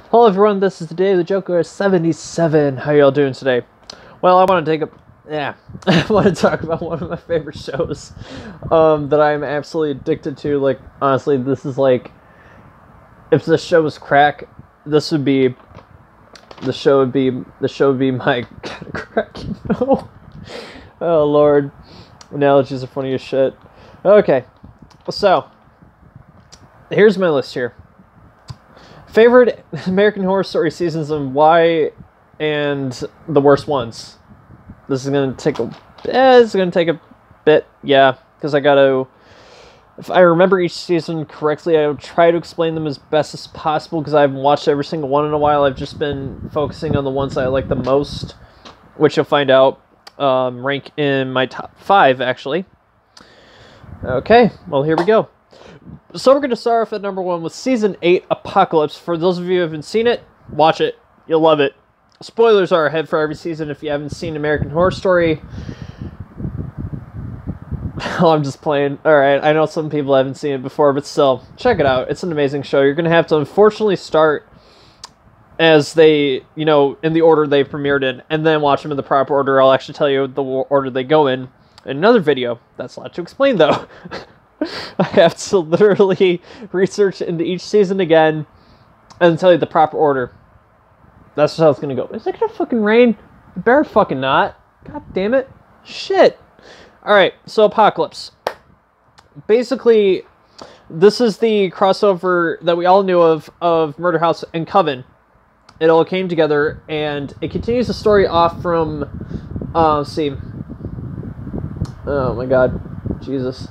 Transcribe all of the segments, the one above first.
Hello everyone, this is the Day of the Joker 77. How y'all doing today? Well, I want to I want to talk about one of my favorite shows that I'm absolutely addicted to. Like, honestly, this is like, if the show was crack, the show would be my kind of crack, you know? Oh Lord, analogies are funny as shit. Okay, so here's my list here. Favorite American Horror Story seasons and why, and the worst ones. This is gonna take a bit, yeah, because I gotta. If I remember each season correctly, I'll try to explain them as best as possible because I haven't watched every single one in a while. I've just been focusing on the ones that I like the most, which you'll find out rank in my top 5 actually. Okay, well here we go. So we're going to start off at number 1 with Season 8, Apocalypse. For those of you who haven't seen it, watch it. You'll love it. Spoilers are ahead for every season if you haven't seen American Horror Story. Oh, I'm just playing. Alright, I know some people haven't seen it before, but still, check it out. It's an amazing show. You're going to have to unfortunately start as they, in the order they premiered in, and then watch them in the proper order. I'll actually tell you the order they go in another video. That's a lot to explain, though. I have to literally research into each season again and tell you the proper order. That's how it's gonna go. Is it gonna fucking rain? It better fucking not. God damn it. Shit. Alright, so Apocalypse. Basically, this is the crossover that we all knew of Murder House and Coven. It all came together, and it continues the story off from, let's see. Oh my god. Jesus.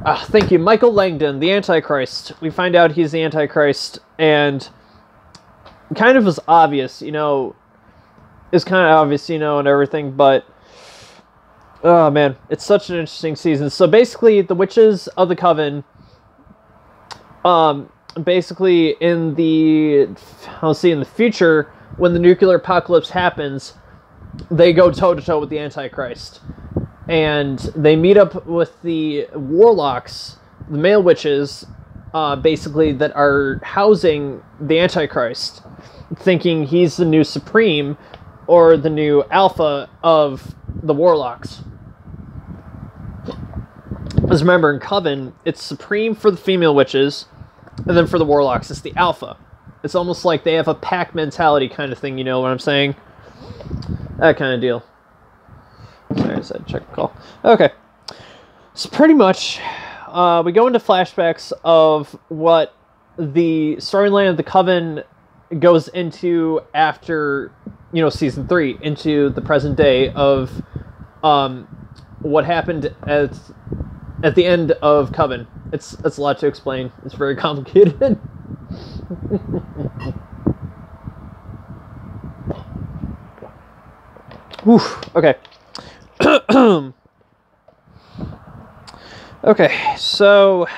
Thank you. Michael Langdon, the Antichrist. We find out he's the Antichrist, and kind of was obvious, it's kind of obvious, and everything, but, oh man, it's such an interesting season. So basically, the witches of the Coven, basically in the future, when the nuclear apocalypse happens, they go toe-to-toe with the Antichrist. And they meet up with the warlocks, the male witches, basically, that are housing the Antichrist, thinking he's the new supreme or the new alpha of the warlocks. Because remember, in Coven, it's supreme for the female witches, and then for the warlocks, it's the alpha. It's almost like they have a pack mentality kind of thing, you know what I'm saying? That kind of deal. Sorry, I said check the call. Okay. So pretty much, we go into flashbacks of what the storyline of the Coven goes into after, Season 3, into the present day of what happened at the end of Coven. It's a lot to explain. It's very complicated. Oof, okay. Okay, so,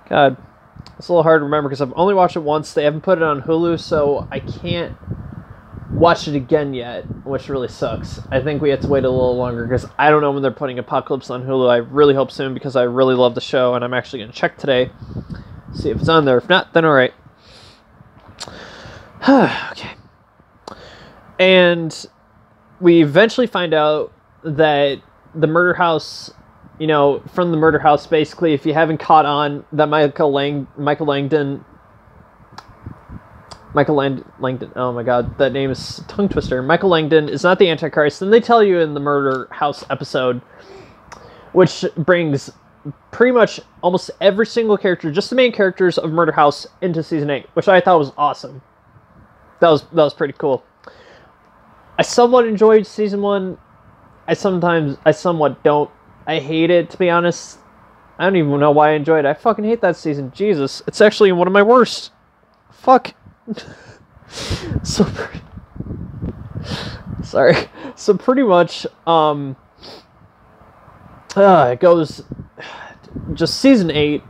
God, it's a little hard to remember because I've only watched it once. They haven't put it on Hulu, so I can't watch it again yet, which really sucks. I think we have to wait a little longer because I don't know when they're putting Apocalypse on Hulu. I really hope soon because I really love the show, and I'm actually going to check today, see if it's on there. If not, then alright. Okay. And we eventually find out that the Murder House, from the Murder House, basically, if you haven't caught on, that Michael Langdon, oh my god, that name is tongue twister. Michael Langdon is not the Antichrist, and they tell you in the Murder House episode, which brings pretty much almost every single character, just the main characters of Murder House, into Season 8, which I thought was awesome. That was pretty cool. I somewhat enjoyed Season 1. I somewhat don't. I hate it, to be honest. I don't even know why I enjoyed it. I fucking hate that season. Jesus. It's actually one of my worst. Fuck. Sorry. So pretty much, it goes, just Season 8,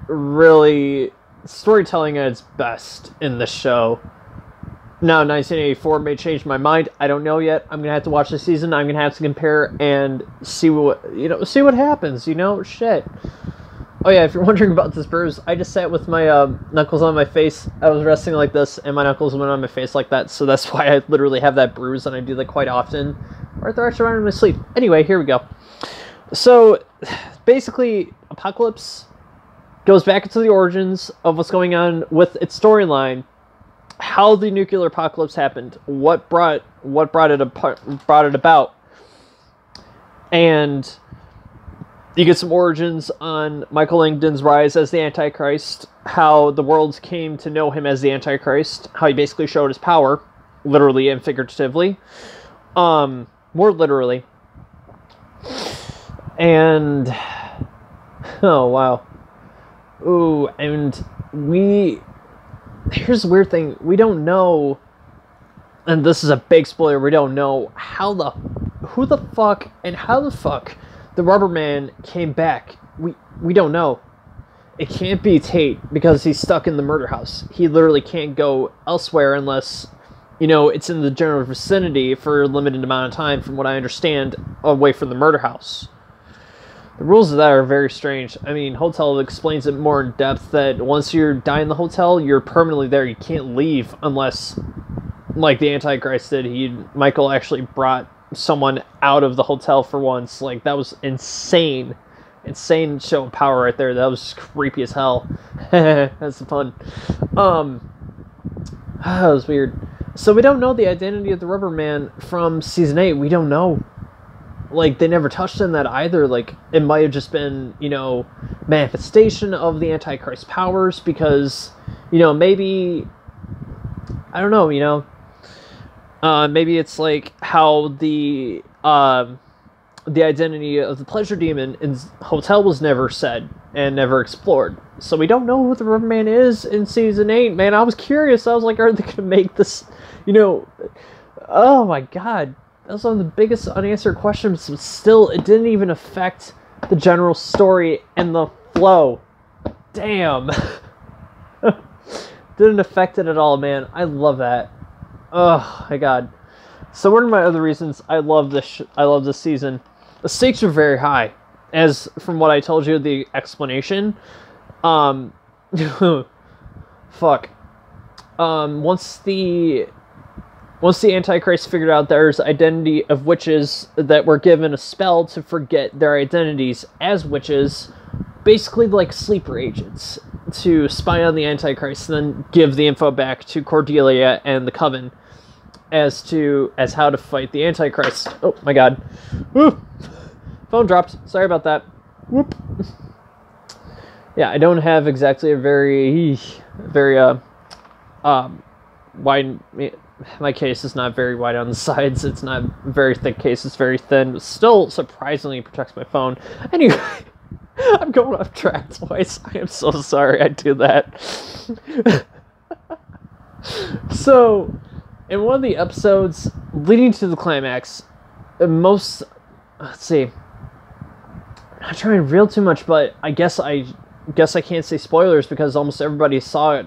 really, storytelling at its best in the show. Now, 1984 may change my mind. I don't know yet. I'm gonna have to watch the season. I'm gonna have to compare and see what happens. Shit. Oh yeah, if you're wondering about this bruise, I just sat with my knuckles on my face. I was resting like this, and my knuckles went on my face like that, so that's why I literally have that bruise, and I do that quite often. Or they're actually around in my sleep. Anyway, here we go. So, basically, Apocalypse goes back into the origins of what's going on with its storyline, how the nuclear apocalypse happened, what brought it about, and you get some origins on Michael Langdon's rise as the Antichrist, how the world came to know him as the Antichrist, how he basically showed his power, literally and figuratively, more literally, and oh wow, ooh, and here's the weird thing, we don't know, and this is a big spoiler, we don't know how the fuck the Rubber Man came back. We don't know. It can't be Tate because he's stuck in the murder house. He literally can't go elsewhere unless, you know, it's in the general vicinity for a limited amount of time, from what I understand, away from the murder house. The rules of that are very strange. I mean, Hotel explains it more in depth that once you die in the hotel, you're permanently there. You can't leave unless, like the Antichrist did, Michael actually brought someone out of the hotel for once. Like, that was insane show of power right there. That was creepy as hell. That's fun. That was weird. So we don't know the identity of the Rubber Man from season 8. We don't know. Like, they never touched on that either. Like, it might have just been, you know, manifestation of the Antichrist powers, because, you know, maybe, I don't know, you know, maybe it's like how the identity of the pleasure demon in Hotel was never said and never explored. So we don't know who the Rubber Man is in season 8. Man, I was curious. I was like, are they going to make this, you know, oh my god. That was one of the biggest unanswered questions, but still, it didn't even affect the general story and the flow. Damn. Didn't affect it at all, man. I love that. Oh my god. So one of my other reasons I love this season, the stakes are very high, as from what I told you, the explanation. Fuck. Once the Antichrist figured out there's identity of witches that were given a spell to forget their identities as witches, basically like sleeper agents, to spy on the Antichrist and then give the info back to Cordelia and the Coven as how to fight the Antichrist. Oh my god. Woo! Phone dropped. Sorry about that. Whoop. Yeah, I don't have exactly a very wide, my case is not very wide on the sides. It's not a very thick case. It's very thin, but still surprisingly protects my phone. Anyway, I'm going off track twice. I am so sorry I do that. So, in one of the episodes leading to the climax, let's see, I'm not trying to reel too much, but I guess I can't say spoilers because almost everybody saw it,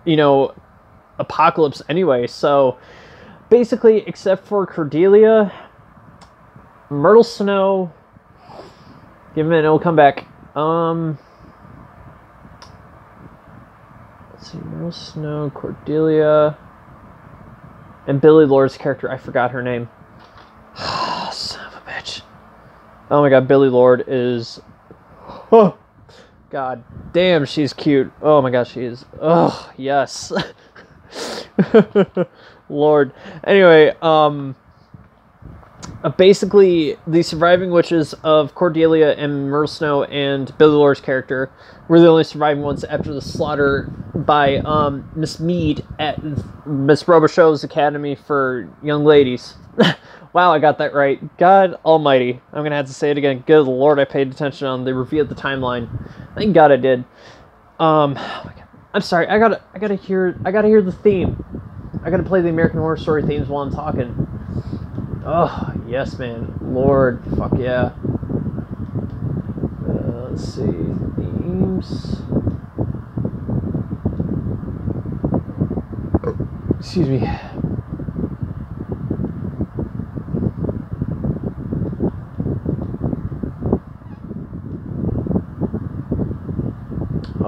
you know, Apocalypse anyway. So basically, except for Cordelia, Myrtle Snow, give a minute, it'll come back. Let's see, Myrtle Snow, Cordelia, and Billy Lord's character, I forgot her name. Son of a bitch. Oh my god, Billy Lord is... Oh, god damn, she's cute. Oh my gosh, she is... Oh, yes. Lord. Anyway, basically, the surviving witches of Cordelia and Myrtle Snow and Billy Lord's character were the only surviving ones after the slaughter by Miss Mead at Miss Robichaux's Academy for Young Ladies. Wow, I got that right. God almighty. I'm gonna have to say it again. Good Lord, I paid attention on the review of the timeline. Thank God I did. Oh my God. I'm sorry, I gotta hear the theme. I gotta play the American Horror Story themes while I'm talking. Oh, yes, man. Lord, fuck yeah. Let's see. Themes. Excuse me.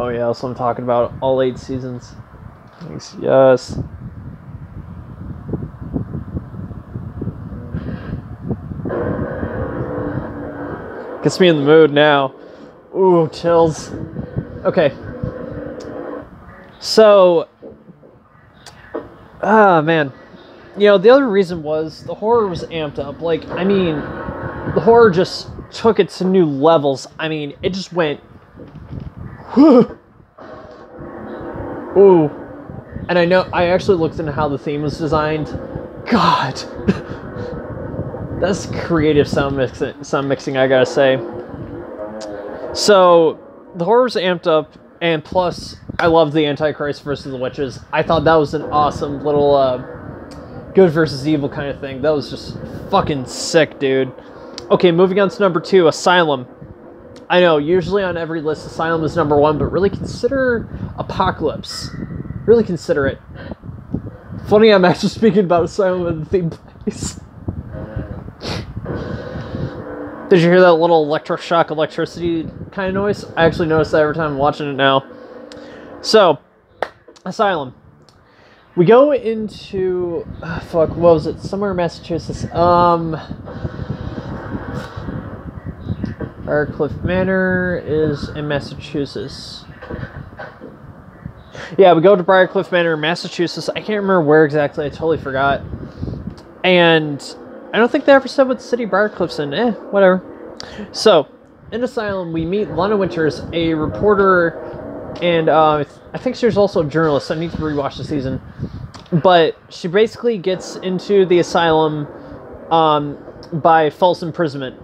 Oh yeah, that's what I'm talking about. All 8 seasons. Thanks. Yes. Gets me in the mood now. Ooh, chills. Okay. So, man. You know, the other reason was the horror was amped up. Like, I mean, the horror just took it to new levels. I mean, it just went... Ooh. And I actually looked into how the theme was designed. God. That's creative sound mixing, I gotta say. So, the horror's amped up, and plus, I love the Antichrist versus the witches. I thought that was an awesome little, good versus evil kind of thing. That was just fucking sick, dude. Okay, moving on to number 2, Asylum. I know, usually on every list, Asylum is number 1, but really consider Apocalypse. Really consider it. Funny, I'm actually speaking about Asylum in the theme place. Did you hear that little electroshock electricity kind of noise? I actually notice that every time I'm watching it now. So, Asylum. We go into... fuck, what was it? Somewhere in Massachusetts. Briarcliff Manor is in Massachusetts. Yeah, we go to Briarcliff Manor in Massachusetts. I can't remember where exactly. I totally forgot. And... I don't think they ever said what city Briarcliff's in. Whatever. So, in Asylum, we meet Lana Winters, a reporter, and I think she's also a journalist. I need to rewatch the season. But she basically gets into the asylum by false imprisonment.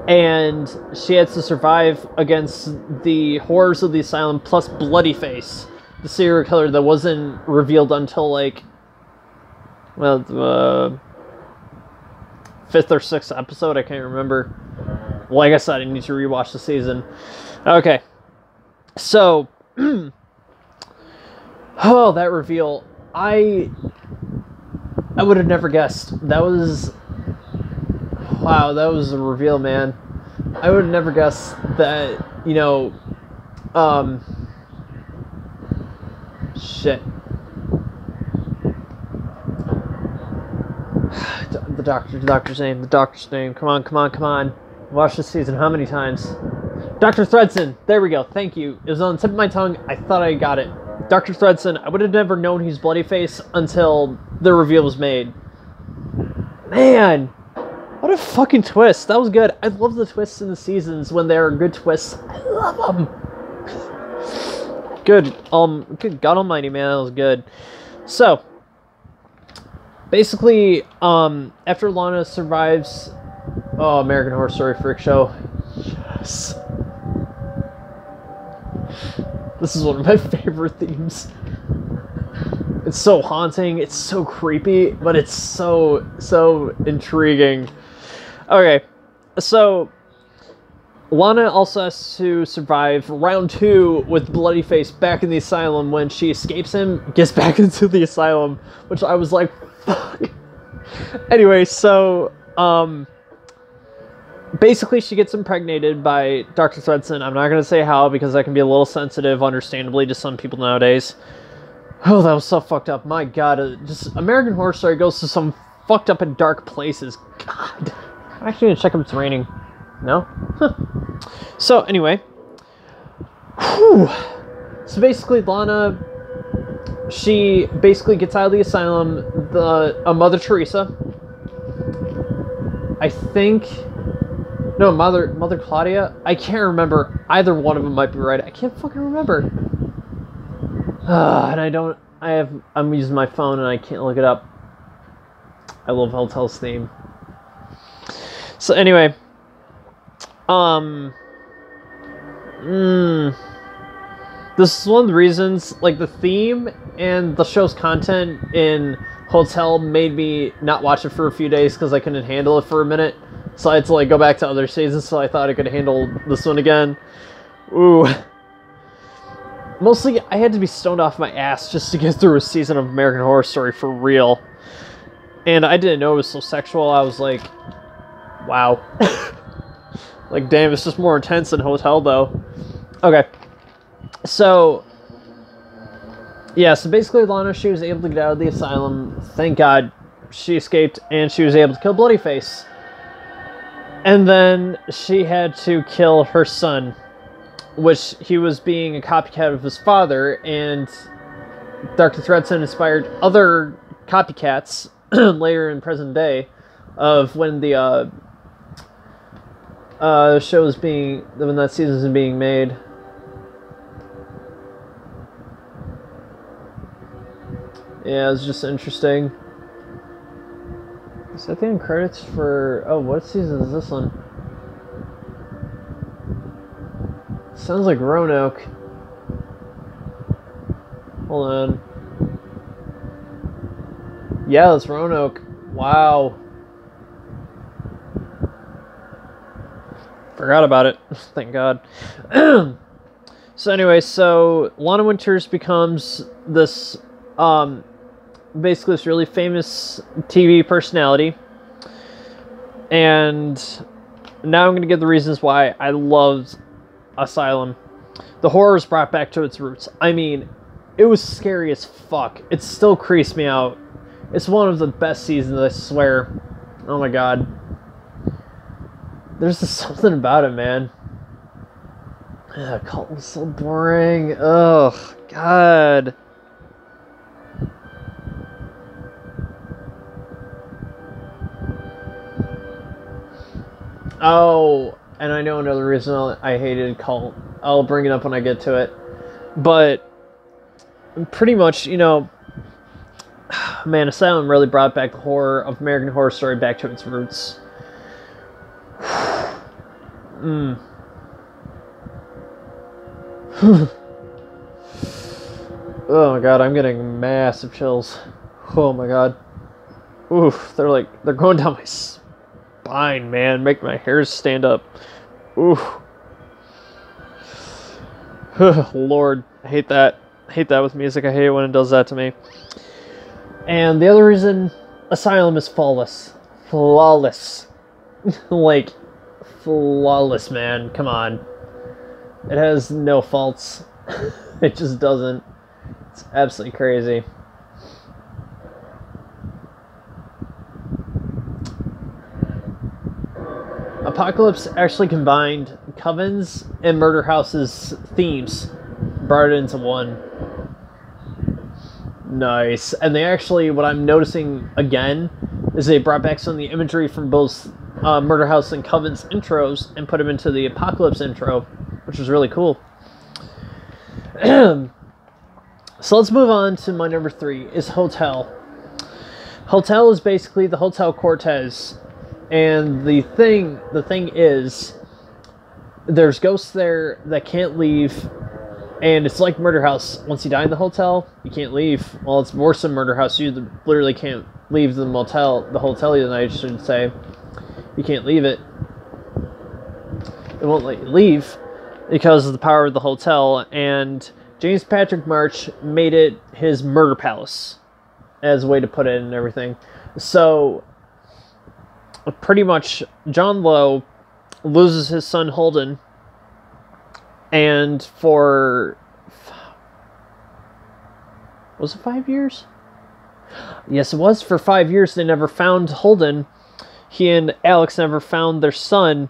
And she has to survive against the horrors of the asylum, plus Bloodyface, the serial killer that wasn't revealed until, like, well, the 5th or 6th episode, I can't remember. Like I said, I need to rewatch the season. Okay. So, oh, that reveal. I would have never guessed. That was... Wow, that was a reveal, man. I would have never guessed that, you know... Shit. The doctor's name. Come on. Watch this season how many times? Dr. Thredson. There we go. Thank you. It was on the tip of my tongue. I thought I got it. Dr. Thredson. I would have never known he's Bloodyface until the reveal was made. Man. What a fucking twist. That was good. I love the twists in the seasons when there are good twists. I love them. Good. Good God Almighty, man. That was good. So, basically, after Lana survives... Oh, American Horror Story Freak Show. Yes. This is one of my favorite themes. It's so haunting, it's so creepy, but it's so intriguing. Okay, so Lana also has to survive round 2 with Bloodyface back in the asylum when she escapes him, gets back into the asylum, which I was like, fuck. Anyway, so, basically she gets impregnated by Dr. Thredson. I'm not going to say how because that can be a little sensitive, understandably, to some people nowadays. Oh, that was so fucked up. My God, just American Horror Story goes to some fucked up and dark places. God. I'm actually going to check if it's raining. No? Huh. So, anyway. Whew. So, basically, Lana, she basically gets out of the asylum. Mother Teresa, I think... No, Mother Claudia? I can't remember. Either one of them might be right. I can't fucking remember. And I'm using my phone and I can't look it up. I love Helltale's theme. So anyway. This is one of the reasons, like, the theme and the show's content in Hotel made me not watch it for a few days because I couldn't handle it for a minute. So I had to, like, go back to other seasons, so I thought I could handle this one again. Ooh. Mostly, I had to be stoned off my ass just to get through a season of American Horror Story for real. And I didn't know it was so sexual. I was like, wow. Like, damn, it's just more intense than Hotel, though. Okay. So, yeah, so basically Lana, she was able to get out of the asylum. Thank God she escaped, and she was able to kill Bloodyface. And then she had to kill her son, which he was being a copycat of his father, and Dr. Threadson inspired other copycats later in present day of when the show was being, when that season was being made. Yeah, it was just interesting. Is that the end credits for... Oh, what season is this one? Sounds like Roanoke. Hold on. Yeah, that's Roanoke. Wow. Forgot about it. Thank God. So anyway, so Lana Winters becomes this... basically this really famous TV personality, and now I'm going to give the reasons why I loved Asylum. The horror is brought back to its roots. I mean, it was scary as fuck. It still creeps me out. It's one of the best seasons, I swear. Oh my God. There's just something about it, man. Cult was so boring. Ugh, God. Oh, and I know another reason I hated Cult. I'll bring it up when I get to it. But pretty much, you know, man, Asylum really brought back the horror of American Horror Story back to its roots. Oh my God, I'm getting massive chills. Oh my God. Oof, they're going down my spine, man. Make my hairs stand up. Oof. Lord, I hate that. I hate that with music. I hate it when it does that to me. And the other reason, Asylum is flawless. Flawless. Like, flawless, man. Come on. It has no faults. It just doesn't. It's absolutely crazy. Apocalypse actually combined Coven's and Murder House's themes, brought it into one. Nice. And they actually, what I'm noticing again, is they brought back some of the imagery from both Murder House and Coven's intros and put them into the Apocalypse intro, which was really cool. So let's move on to my number 3, is Hotel. Hotel is basically the Hotel Cortez. And the thing is, there's ghosts there that can't leave, and it's like Murder House. Once you die in the hotel, you can't leave. Well, it's worse than Murder House. You literally can't leave the hotel I should say. You can't leave it. It won't let you leave because of the power of the hotel, and James Patrick March made it his murder palace, as a way to put it and everything. So pretty much, John Lowe loses his son Holden, and for... was it 5 years? Yes, it was. For 5 years, they never found Holden. He and Alex never found their son.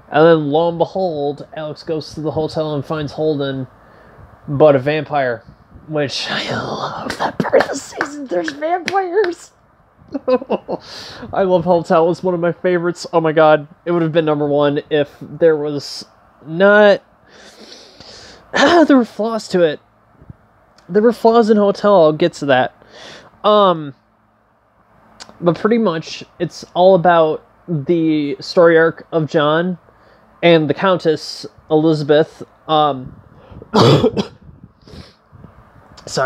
And then, lo and behold, Alex goes to the hotel and finds Holden, but a vampire. Which, I love that part of the season. There's vampires! I love Hotel. It's one of my favorites. Oh my God. It would have been number 1 if there was not... there were flaws to it. There were flaws in Hotel. I'll get to that. But pretty much, it's all about the story arc of John and the Countess, Elizabeth. Sorry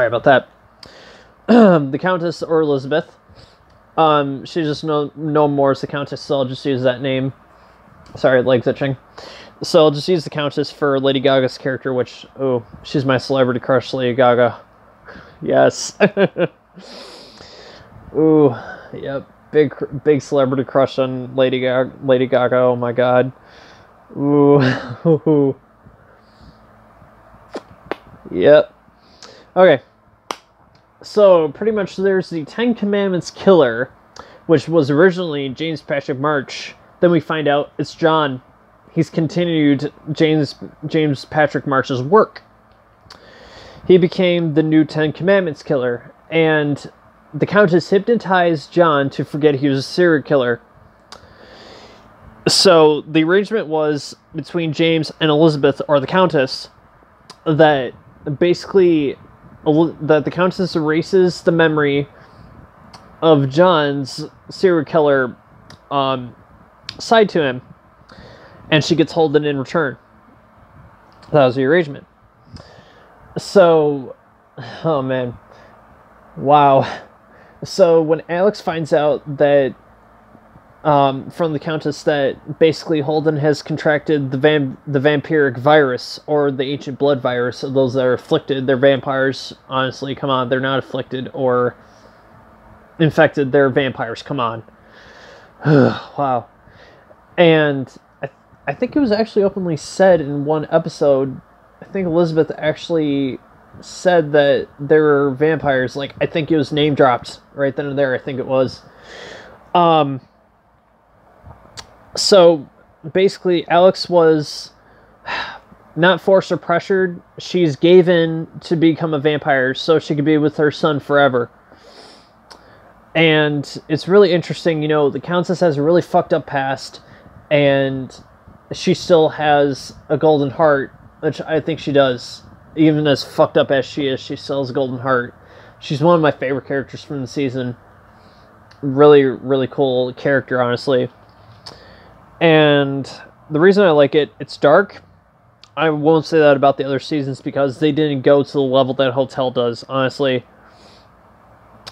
about that. The Countess or Elizabeth. She's just known more as the Countess, so I'll just use that name. Sorry, legs itching. So I'll just use the Countess for Lady Gaga's character, which, oh, she's my celebrity crush, Lady Gaga. Yes. Ooh, yep, big celebrity crush on Lady Gaga, oh my God. Ooh. Yep. Okay. So, pretty much there's the Ten Commandments killer, which was originally James Patrick March. Then we find out it's John. He's continued James Patrick March's work. He became the new Ten Commandments killer, and the Countess hypnotized John to forget he was a serial killer. So the arrangement was between James and Elizabeth, or the Countess, that basically that the Countess erases the memory of John's serial killer side to him, and she gets Holden in return. That was the arrangement. So, oh man, wow. So when Alex finds out that from the Countess that basically Holden has contracted the vampiric virus, or the ancient blood virus of those that are afflicted, they're vampires. Honestly, come on, they're not afflicted or infected, they're vampires. Come on. Wow. And I think it was actually openly said in one episode. I think Elizabeth actually said that there were vampires. Like, I think it was name dropped right then and there. I think it was. So basically, Alex was not forced or pressured. She's gave in to become a vampire so she could be with her son forever. And it's really interesting, you know, the Countess has a really fucked up past, and she still has a golden heart, which I think she does. Even as fucked up as she is, she still has a golden heart. She's one of my favorite characters from the season. Really, really cool character, honestly. And the reason I like it, it's dark. I won't say that about the other seasons because they didn't go to the level that Hotel does, honestly.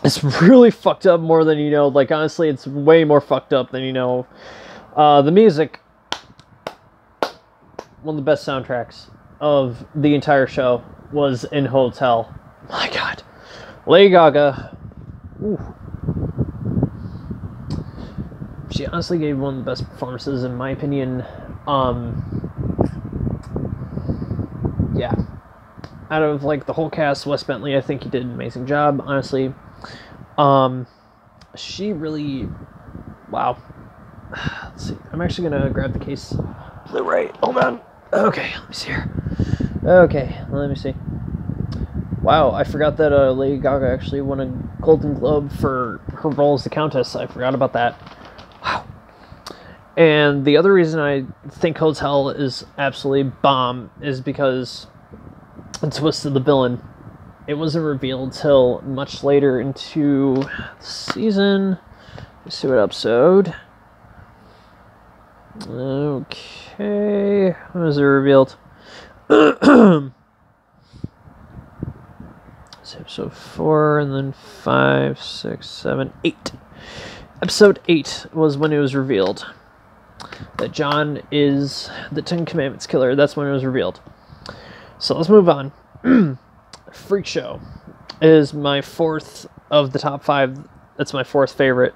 It's really fucked up more than you know. Like, honestly, it's way more fucked up than you know. The music, one of the best soundtracks of the entire show was in Hotel. My God. Lady Gaga. Ooh. She honestly gave one of the best performances, in my opinion. Yeah. Out of, like, the whole cast, Wes Bentley, I think he did an amazing job, honestly. She really... Wow. Let's see. I'm actually going to grab the case. Blu-ray. Hold on. Okay, let me see here. Okay, let me see. Wow, I forgot that Lady Gaga actually won a Golden Globe for her role as the Countess. I forgot about that. Wow. And the other reason I think Hotel is absolutely bomb is because the twist of the villain. It wasn't revealed till much later into the season. Let's see what episode. Okay. When was it revealed? It's episode 4, and then 5, 6, 7, 8. Episode 8 was when it was revealed that John is the Ten Commandments killer. That's when it was revealed. So let's move on. Freak Show is my 4th of the top 5. That's my 4th favorite.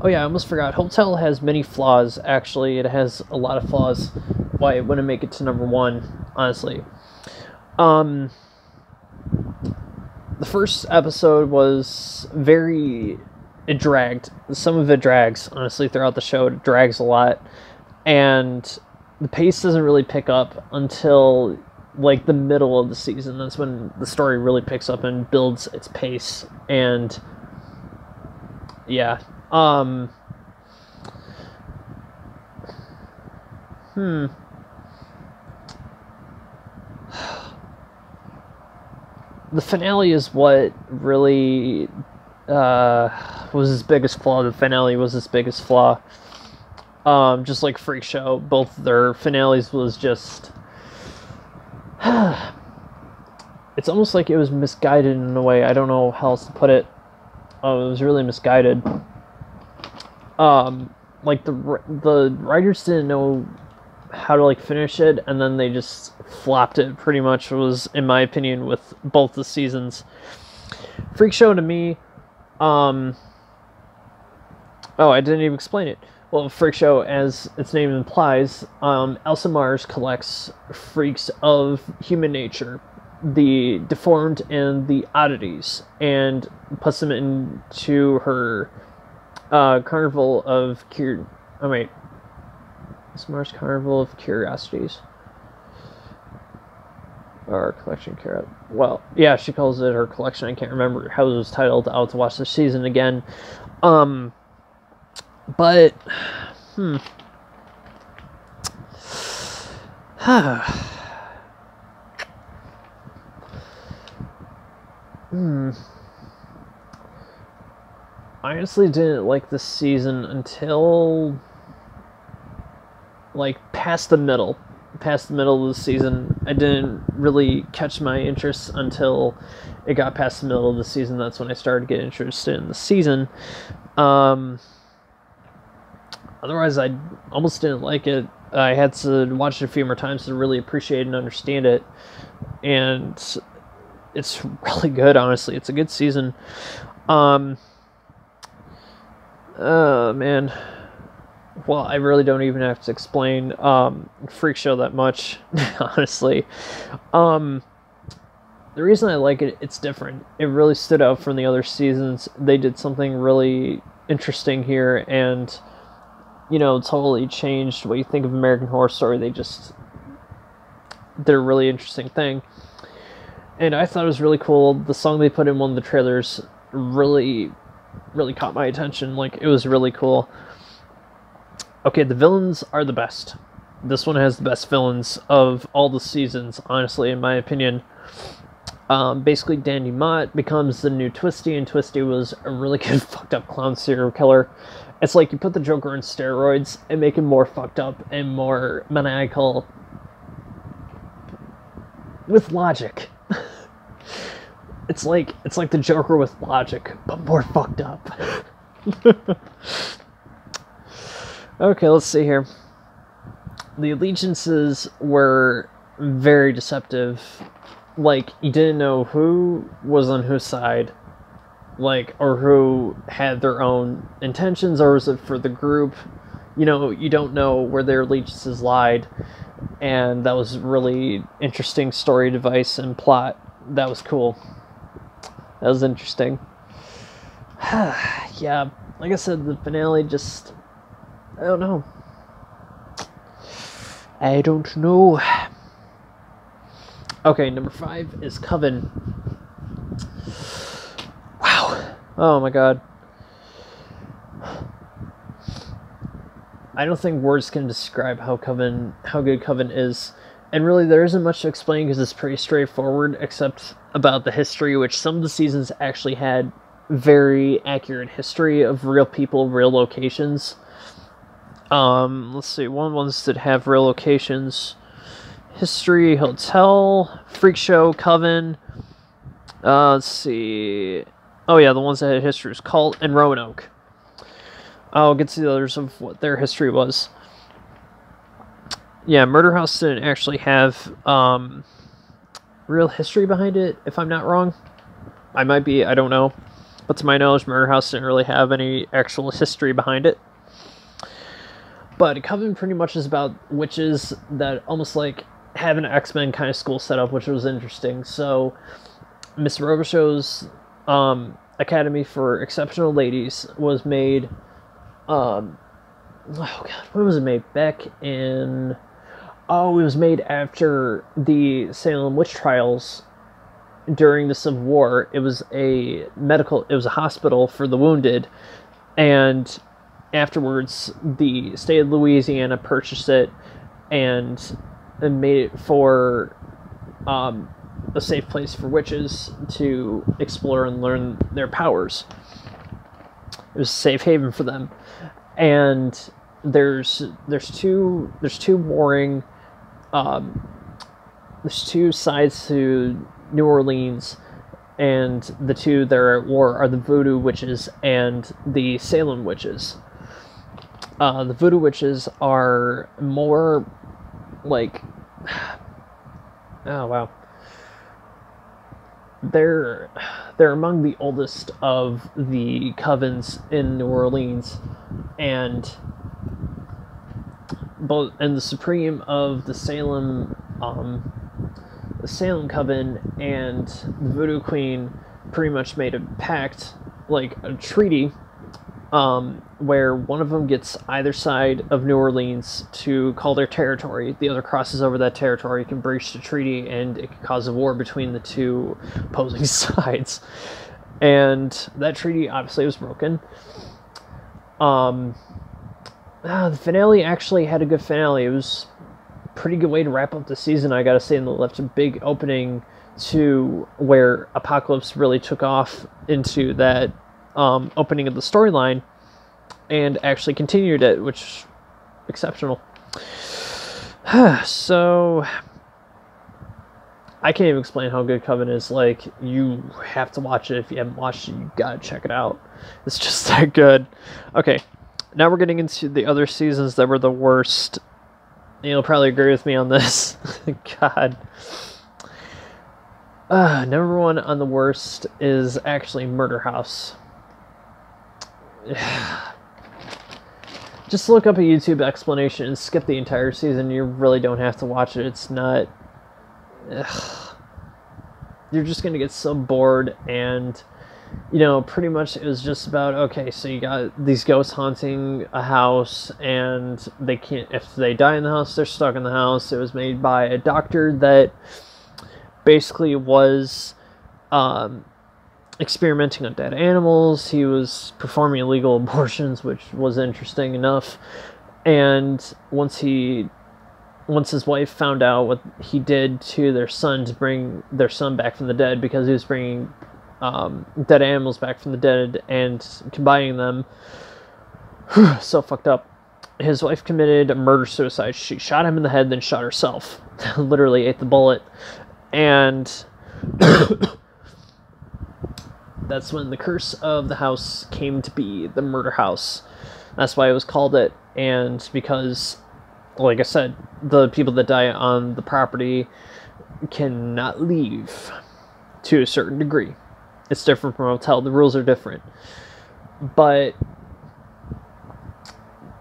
Oh yeah, I almost forgot. Hotel has many flaws, actually. It has a lot of flaws. Why it wouldn't make it to number 1, honestly. The first episode was very... It dragged. Some of it drags, honestly, throughout the show. It drags a lot. And the pace doesn't really pick up until... like the middle of the season. That's when the story really picks up and builds its pace. And yeah. The finale is what really was his biggest flaw. The finale was his biggest flaw. Just like Freak Show, both their finales was just... It's almost like it was misguided in a way. I don't know how else to put it. It was really misguided. Like the writers didn't know how to like finish it, and then they just flopped it. Pretty much was, in my opinion, with both the seasons. Freak Show to me. Oh, I didn't even explain it. Well, Freak Show, as its name implies, Elsa Mars collects freaks of human nature. the deformed and the oddities and puts them into her carnival of Mars Carnival of Curiosities. Or collection carrot. Well, yeah, she calls it her collection. I can't remember how it was titled. I'll have to watch the season again. But I honestly didn't like this season until like past the middle of the season. I didn't really catch my interest until it got past the middle of the season. That's when I started getting interested in the season. Otherwise, I almost didn't like it. I had to watch it a few more times to really appreciate and understand it. And it's really good, honestly. It's a good season. Man. Well, I really don't even have to explain Freak Show that much, honestly. The reason I like it, it's different. It really stood out from the other seasons. They did something really interesting here, and totally changed what you think of American Horror Story. They just did a really interesting thing. And I thought it was really cool. The song they put in one of the trailers really, really caught my attention. Like, it was really cool. Okay, the villains are the best. This one has the best villains of all the seasons, honestly, in my opinion. Basically, Danny Mott becomes the new Twisty, and Twisty was a really good fucked up clown serial killer. It's like you put the Joker on steroids and make him more fucked up and more maniacal with logic. It's like the Joker with logic, but more fucked up. Okay, let's see here. The allegiances were very deceptive. Like, you didn't know who was on whose side, or who had their own intentions, or was it for the group? You don't know where their allegiances lied, and that was really interesting story device and plot. That was cool. That was interesting. Yeah, like I said, the finale just... I don't know. Okay, number 5 is Coven. Wow. Oh my god. I don't think words can describe how good Coven is. And really, there isn't much to explain because it's pretty straightforward, except about the history, which some of the seasons actually had very accurate history of real people, real locations. Let's see, ones that have real locations: History, Hotel, Freak Show, Coven. Let's see. Oh yeah, the ones that had history was Cult and Roanoke. I'll get to the others of what their history was. Yeah, Murder House didn't actually have real history behind it, if I'm not wrong. I might be, I don't know. But to my knowledge, Murder House didn't really have any actual history behind it. But Coven pretty much is about witches that almost like have an X-Men kind of school setup, which was interesting. So, Miss Robichaux's Academy for Exceptional Ladies was made, oh god, when was it made? Back in, it was made after the Salem witch trials during the Civil War. It was a hospital for the wounded, and afterwards the state of Louisiana purchased it and made it for a safe place for witches to explore and learn their powers. It was a safe haven for them. And there's two warring there's two sides to New Orleans, and the two that are at war are the Voodoo witches and the Salem witches. The Voodoo witches are more like, oh wow, they're among the oldest of the covens in New Orleans, and the supreme of the Salem the Salem Coven and the Voodoo Queen pretty much made a pact, like a treaty, where one of them gets either side of New Orleans to call their territory. The other crosses over that territory, can breach the treaty, and it can cause a war between the two opposing sides. And that treaty obviously was broken. The finale actually had a good finale. It was a pretty good way to wrap up the season, I gotta say, and it left a big opening to where Apocalypse really took off into that opening of the storyline and actually continued it, which is exceptional. So I can't even explain how good Coven is. Like, you have to watch it. If you haven't watched it, you gotta check it out. It's just that good. Okay, now we're getting into the other seasons that were the worst. You'll probably agree with me on this. God. Number one on the worst is actually Murder House. Just look up a YouTube explanation and skip the entire season. You really don't have to watch it. It's not... You're just going to get so bored, and, you know, pretty much it was just about, okay, so you got these ghosts haunting a house, and they can't... If they die in the house, they're stuck in the house. It was made by a doctor that basically was... experimenting on dead animals. He was performing illegal abortions, which was interesting enough. And once his wife found out what he did to their son to bring their son back from the dead, because he was bringing dead animals back from the dead and combining them, so fucked up. His wife committed a murder-suicide. She shot him in the head, then shot herself. Literally ate the bullet. And that's when the curse of the house came to be, the Murder House. That's why it was called it. And because, like I said, the people that die on the property cannot leave to a certain degree. It's different from a hotel. The rules are different. But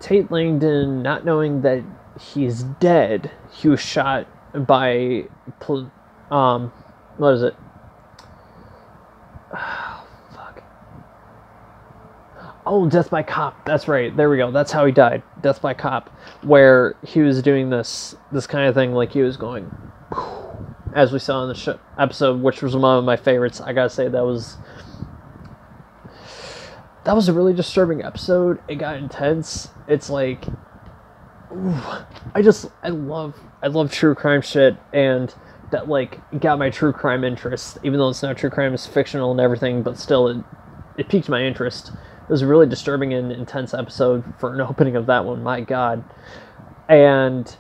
Tate Langdon, not knowing that he's dead, he was shot by, what is it? Oh, Death by Cop. That's right. There we go. That's how he died. Death by Cop. Where he was doing this kind of thing, like he was going, as we saw in the episode, which was one of my favorites. I gotta say, that was a really disturbing episode. It got intense. It's like, ooh, I love true crime shit, and that, like, got my true crime interest. Even though it's not true crime, it's fictional and everything, but still, it piqued my interest. It was a really disturbing and intense episode for an opening of that one. My God. And